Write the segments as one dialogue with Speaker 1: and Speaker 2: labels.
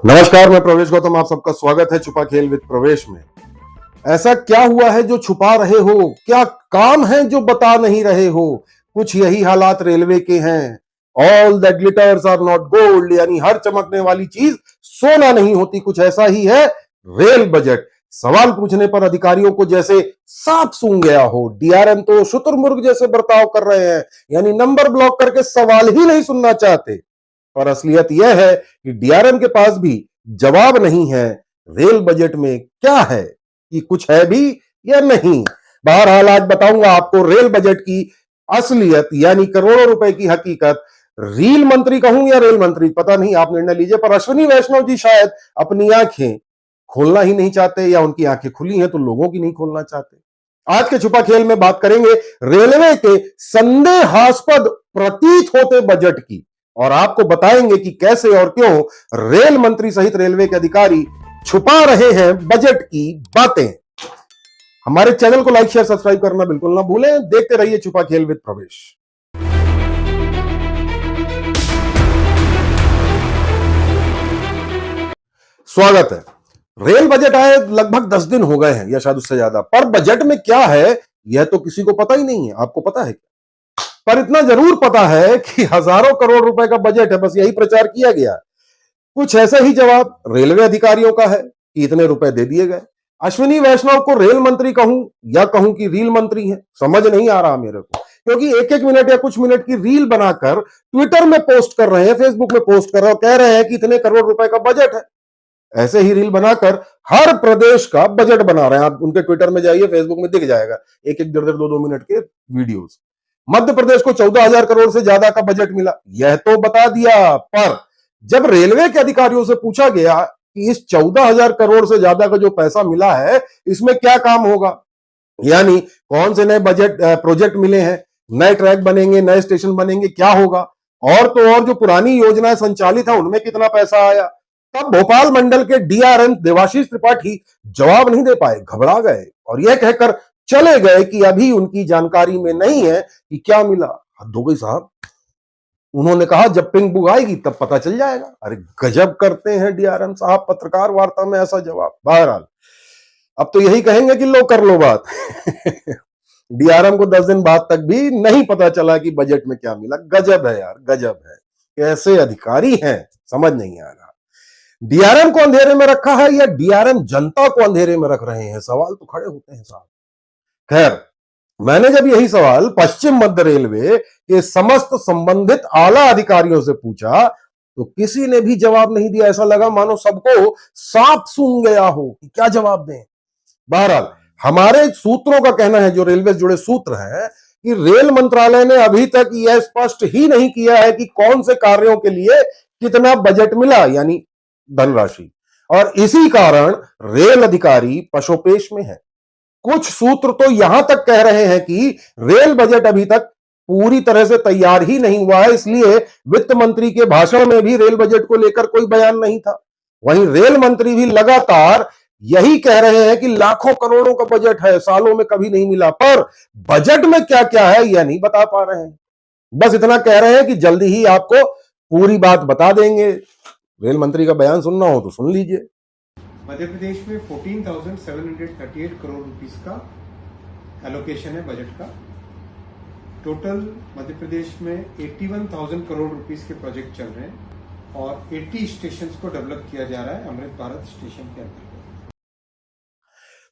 Speaker 1: नमस्कार, मैं प्रवेश गौतम, आप सबका स्वागत है छुपा खेल विद प्रवेश में। ऐसा क्या हुआ है जो छुपा रहे हो? क्या काम है जो बता नहीं रहे हो? कुछ यही हालात रेलवे के हैं। All that glitters are not gold, यानी हर चमकने वाली चीज सोना नहीं होती। कुछ ऐसा ही है रेल बजट। सवाल पूछने पर अधिकारियों को जैसे सांप सूंघ गया हो। डीआरएम तो शुतुरमुर्ग जैसे बर्ताव कर रहे हैं, यानी नंबर ब्लॉक करके सवाल ही नहीं सुनना चाहते। और असलियत यह है कि डीआरएम के पास भी जवाब नहीं है। रेल बजट में क्या है, कि कुछ है भी या नहीं। बहरहाल आज बताऊंगा आपको रेल बजट की असलियत, यानी करोड़ों रुपए की हकीकत। रेल मंत्री कहूं या रेल मंत्री, पता नहीं, आप निर्णय लीजिए। पर अश्विनी वैष्णव जी शायद अपनी आंखें खोलना ही नहीं चाहते, या उनकी आंखें खुली हैं तो लोगों की नहीं खोलना चाहते। आज के छुपा खेल में बात करेंगे रेलवे के संदेहास्पद प्रतीत होते बजट की, और आपको बताएंगे कि कैसे और क्यों रेल मंत्री सहित रेलवे के अधिकारी छुपा रहे हैं बजट की बातें। हमारे चैनल को लाइक शेयर सब्सक्राइब करना बिल्कुल ना भूलें। देखते रहिए छुपा खेल विद प्रवेश। स्वागत है। रेल बजट आए लगभग 10 दिन हो गए हैं, या शायद उससे ज्यादा। पर बजट में क्या है यह तो किसी को पता ही नहीं है। आपको पता है क्या? पर इतना जरूर पता है कि हजारों करोड़ रुपए का बजट है, बस यही प्रचार किया गया। कुछ ऐसा ही जवाब रेलवे अधिकारियों का है कि इतने रुपए दे दिए गए। अश्विनी वैष्णव को रेल मंत्री कहूं या कहूं कि रील मंत्री है, समझ नहीं आ रहा मेरे को। क्योंकि एक एक मिनट या कुछ मिनट की रील बनाकर ट्विटर में पोस्ट कर रहे हैं, फेसबुक में पोस्ट कर रहे हैं, कह रहे हैं कि इतने करोड़ रुपए का बजट है। ऐसे ही रील बनाकर हर प्रदेश का बजट बना रहे हैं। आप उनके ट्विटर में जाइए, फेसबुक में दिख जाएगा एक एक 1.5-2 मिनट के वीडियोस। मध्य प्रदेश को 14,000 करोड़ से ज्यादा का बजट मिला, यह तो बता दिया। पर जब रेलवे के अधिकारियों से पूछा गया कि इस 14,000 करोड़ से ज्यादा का जो पैसा मिला है, इसमें क्या काम होगा, यानी कौन से नए बजट प्रोजेक्ट मिले हैं, नए ट्रैक बनेंगे, नए स्टेशन बनेंगे, क्या होगा, और तो और जो पुरानी योजनाएं संचालित है उनमें कितना पैसा आया, तब भोपाल मंडल के डीआरएम देवाशीष त्रिपाठी जवाब नहीं दे पाए, घबरा गए और यह कहकर चले गए कि अभी उनकी जानकारी में नहीं है कि क्या मिला। हद हो गई साहब। उन्होंने कहा जब पिंक बुक आएगी तब पता चल जाएगा। अरे गजब करते हैं डीआरएम साहब, पत्रकार वार्ता में ऐसा जवाब। बहरहाल अब तो यही कहेंगे कि लो कर लो बात। डीआरएम को 10 दिन बाद तक भी नहीं पता चला कि बजट में क्या मिला। गजब है यार, गजब है। कैसे अधिकारी हैं, समझ नहीं आ रहा। डीआरएम को अंधेरे में रखा है या डीआरएम जनता को अंधेरे में रख रहे हैं? सवाल तो खड़े होते हैं साहब। खैर, मैंने जब यही सवाल पश्चिम मध्य रेलवे के समस्त संबंधित आला अधिकारियों से पूछा तो किसी ने भी जवाब नहीं दिया। ऐसा लगा मानो सबको सांप सूंघ गया हो कि क्या जवाब दें। बहरहाल हमारे सूत्रों का कहना है, जो रेलवे से जुड़े सूत्र हैं, कि रेल मंत्रालय ने अभी तक यह स्पष्ट ही नहीं किया है कि कौन से कार्यों के लिए कितना बजट मिला, यानी धनराशि। और इसी कारण रेल अधिकारी पशोपेश में है। कुछ सूत्र तो यहां तक कह रहे हैं कि रेल बजट अभी तक पूरी तरह से तैयार ही नहीं हुआ है, इसलिए वित्त मंत्री के भाषण में भी रेल बजट को लेकर कोई बयान नहीं था। वहीं रेल मंत्री भी लगातार यही कह रहे हैं कि लाखों करोड़ों का बजट है, सालों में कभी नहीं मिला। पर बजट में क्या क्या है यह नहीं बता पा रहे हैं। बस इतना कह रहे हैं कि जल्दी ही आपको पूरी बात बता देंगे। रेल मंत्री का बयान सुनना हो तो सुन लीजिए।
Speaker 2: मध्य प्रदेश में 14,738 करोड़ रुपीस का एलोकेशन है बजट का। टोटल मध्य प्रदेश में 81,000 करोड़ रुपीस के प्रोजेक्ट चल रहे हैं और 80 स्टेशन को डेवलप किया जा रहा है अमृत भारत स्टेशन के अंतर्गत।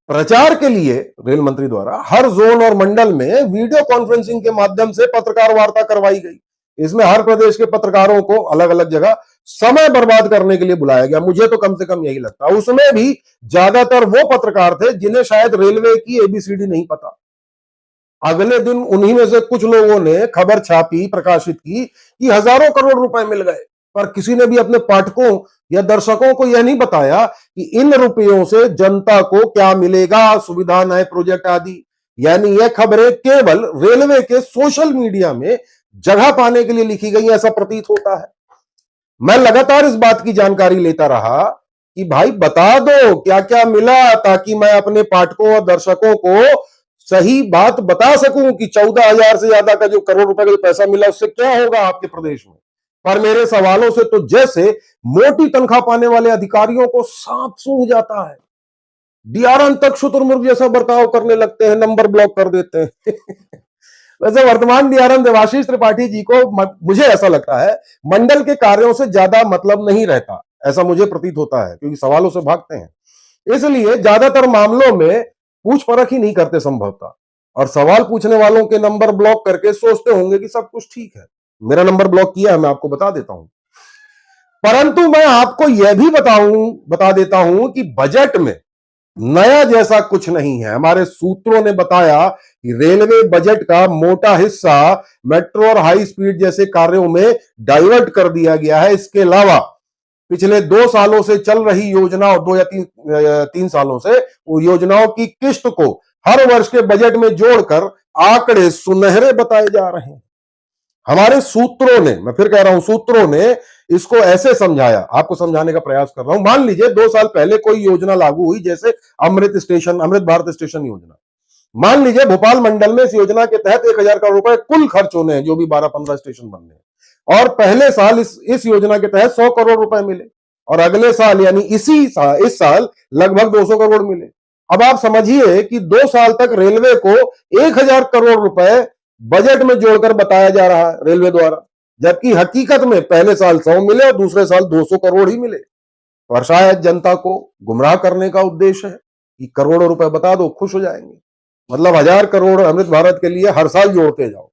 Speaker 1: प्रचार के लिए रेल मंत्री द्वारा हर जोन और मंडल में वीडियो कॉन्फ्रेंसिंग के माध्यम से पत्रकार वार्ता करवाई गई। इसमें हर प्रदेश के पत्रकारों को अलग अलग जगह समय बर्बाद करने के लिए बुलाया गया। मुझे तो कम से कम यही लगता है। उसमें भी ज्यादातर वो पत्रकार थे जिन्हें शायद रेलवे की एबीसीडी नहीं पता। अगले दिन उन्हीं में से कुछ लोगों ने खबर छापी, प्रकाशित की कि हजारों करोड़ रुपए मिल गए। पर किसी ने भी अपने पाठकों या दर्शकों को यह नहीं बताया कि इन रुपयों से जनता को क्या मिलेगा, सुविधा, नए प्रोजेक्ट आदि। यानी यह खबरें केवल रेलवे के सोशल मीडिया में जगह पाने के लिए लिखी गई, ऐसा प्रतीत होता है। मैं लगातार इस बात की जानकारी लेता रहा कि भाई बता दो क्या क्या मिला, ताकि मैं अपने पाठकों और दर्शकों को सही बात बता सकूं कि 14,000 से ज्यादा का जो करोड़ रुपए का जो पैसा मिला उससे क्या होगा आपके प्रदेश में। पर मेरे सवालों से तो जैसे मोटी तनख्वाह पाने वाले अधिकारियों को सांप सूंघ जाता है, डीआरएम तक शुतुरमुर्ग जैसा बर्ताव करने लगते हैं, नंबर ब्लॉक कर देते हैं। वैसे वर्तमान डीआरएम देवाशीष त्रिपाठी जी को मुझे ऐसा लगता है मंडल के कार्यों से ज्यादा मतलब नहीं रहता, ऐसा मुझे प्रतीत होता है, क्योंकि सवालों से भागते हैं, इसलिए ज्यादातर मामलों में पूछ परख ही नहीं करते संभवतः, और सवाल पूछने वालों के नंबर ब्लॉक करके सोचते होंगे कि सब कुछ ठीक है। मेरा नंबर ब्लॉक किया है, मैं आपको बता देता हूं, परंतु मैं आपको यह भी बता देता हूं कि बजट में नया जैसा कुछ नहीं है। हमारे सूत्रों ने बताया कि रेलवे बजट का मोटा हिस्सा मेट्रो और हाई स्पीड जैसे कार्यों में डाइवर्ट कर दिया गया है। इसके अलावा पिछले 2 सालों से चल रही योजनाओं, 2 या 3 सालों से योजनाओं की किस्त को हर वर्ष के बजट में जोड़कर आंकड़े सुनहरे बताए जा रहे हैं। हमारे सूत्रों ने, मैं फिर कह रहा हूं, सूत्रों ने इसको ऐसे समझाया, आपको समझाने का प्रयास कर रहा हूं। मान लीजिए 2 साल पहले कोई योजना लागू हुई, जैसे अमृत भारत स्टेशन योजना। मान लीजिए भोपाल मंडल में इस योजना के तहत 1000 करोड़ रुपए कुल खर्च होने हैं, जो भी 12-15 स्टेशन बनने हैं, और पहले साल इस योजना के तहत 100 करोड़ रुपए मिले, और अगले साल यानी इस साल लगभग 200 करोड़ मिले। अब आप समझिए कि 2 साल तक रेलवे को 1000 करोड़ रुपए बजट में जोड़कर बताया जा रहा है रेलवे द्वारा, जबकि हकीकत में पहले साल 100 मिले और दूसरे साल 200 करोड़ ही मिले। और शायद जनता को गुमराह करने का उद्देश्य है कि करोड़ों रुपए बता दो, खुश हो जाएंगे, मतलब 1000 करोड़ अमृत भारत के लिए हर साल जोड़ते जाओ।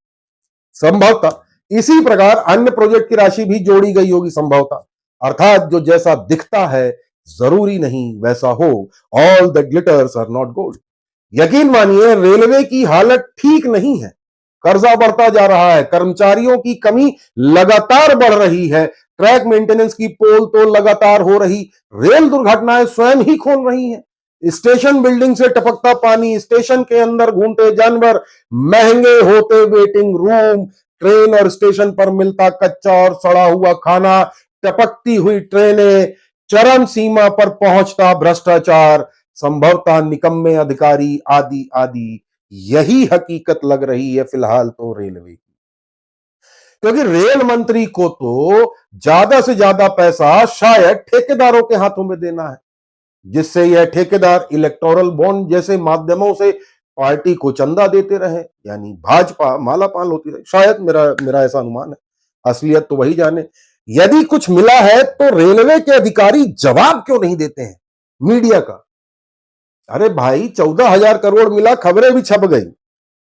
Speaker 1: संभवतः इसी प्रकार अन्य प्रोजेक्ट की राशि भी जोड़ी गई होगी संभवतः, अर्थात जो जैसा दिखता है जरूरी नहीं वैसा हो। All the glitters are not gold. यकीन मानिए रेलवे की हालत ठीक नहीं है, कर्जा बढ़ता जा रहा है, कर्मचारियों की कमी लगातार बढ़ रही है, ट्रैक मेंटेनेंस की पोल तो लगातार हो रही, रेल दुर्घटनाएं स्वयं ही खोल रही हैं, स्टेशन बिल्डिंग से टपकता पानी, स्टेशन के अंदर घूमते जानवर, महंगे होते वेटिंग रूम, ट्रेन और स्टेशन पर मिलता कच्चा और सड़ा हुआ खाना, टपकती हुई ट्रेनें, चरम सीमा पर पहुंचता भ्रष्टाचार, संभवतः निकम्मे अधिकारी, आदि आदि। यही हकीकत लग रही है फिलहाल तो रेलवे की, क्योंकि रेल मंत्री को तो ज्यादा से ज्यादा पैसा शायद ठेकेदारों के हाथों में देना है, जिससे यह ठेकेदार इलेक्टोरल बॉन्ड जैसे माध्यमों से पार्टी को चंदा देते रहे, यानी भाजपा मालामाल होती रहे। शायद मेरा ऐसा अनुमान है, असलियत तो वही जाने। यदि कुछ मिला है तो रेलवे के अधिकारी जवाब क्यों नहीं देते हैं मीडिया का? अरे भाई 14,000 करोड़ मिला, खबरें भी छप गई,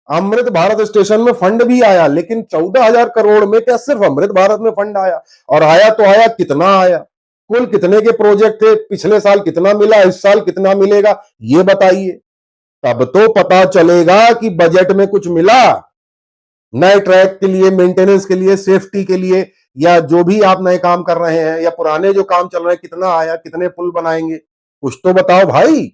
Speaker 1: अमृत भारत स्टेशन में फंड भी आया, लेकिन 14,000 करोड़ में क्या सिर्फ अमृत भारत में फंड आया? और आया तो आया, कितना आया? कुल कितने के प्रोजेक्ट थे? पिछले साल कितना मिला, इस साल कितना मिलेगा, ये बताइए, तब तो पता चलेगा कि बजट में कुछ मिला। नए ट्रैक के लिए, मेंटेनेंस के लिए, सेफ्टी के लिए, या जो भी आप नए काम कर रहे हैं, या पुराने जो काम चल रहे हैं, कितना आया, कितने पुल बनाएंगे, कुछ तो बताओ भाई।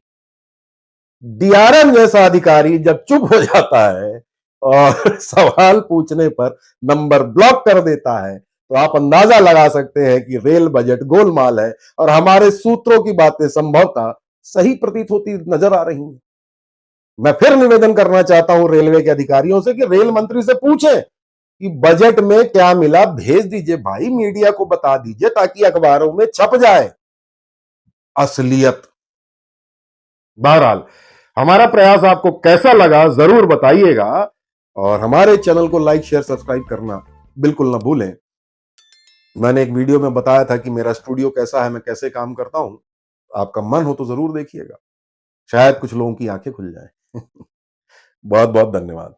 Speaker 1: डीआरएम जैसा अधिकारी जब चुप हो जाता है और सवाल पूछने पर नंबर ब्लॉक कर देता है, तो आप अंदाजा लगा सकते हैं कि रेल बजट गोलमाल है, और हमारे सूत्रों की बातें संभवतः सही प्रतीत होती नजर आ रही हैं। मैं फिर निवेदन करना चाहता हूं रेलवे के अधिकारियों से कि रेल मंत्री से पूछें कि बजट में क्या मिला, भेज दीजिए भाई, मीडिया को बता दीजिए, ताकि अखबारों में छप जाए असलियत। बहरहाल हमारा प्रयास आपको कैसा लगा जरूर बताइएगा, और हमारे चैनल को लाइक, शेयर, सब्सक्राइब करना बिल्कुल ना भूलें। मैंने एक वीडियो में बताया था कि मेरा स्टूडियो कैसा है, मैं कैसे काम करता हूं, आपका मन हो तो जरूर देखिएगा, शायद कुछ लोगों की आंखें खुल जाए। बहुत बहुत धन्यवाद।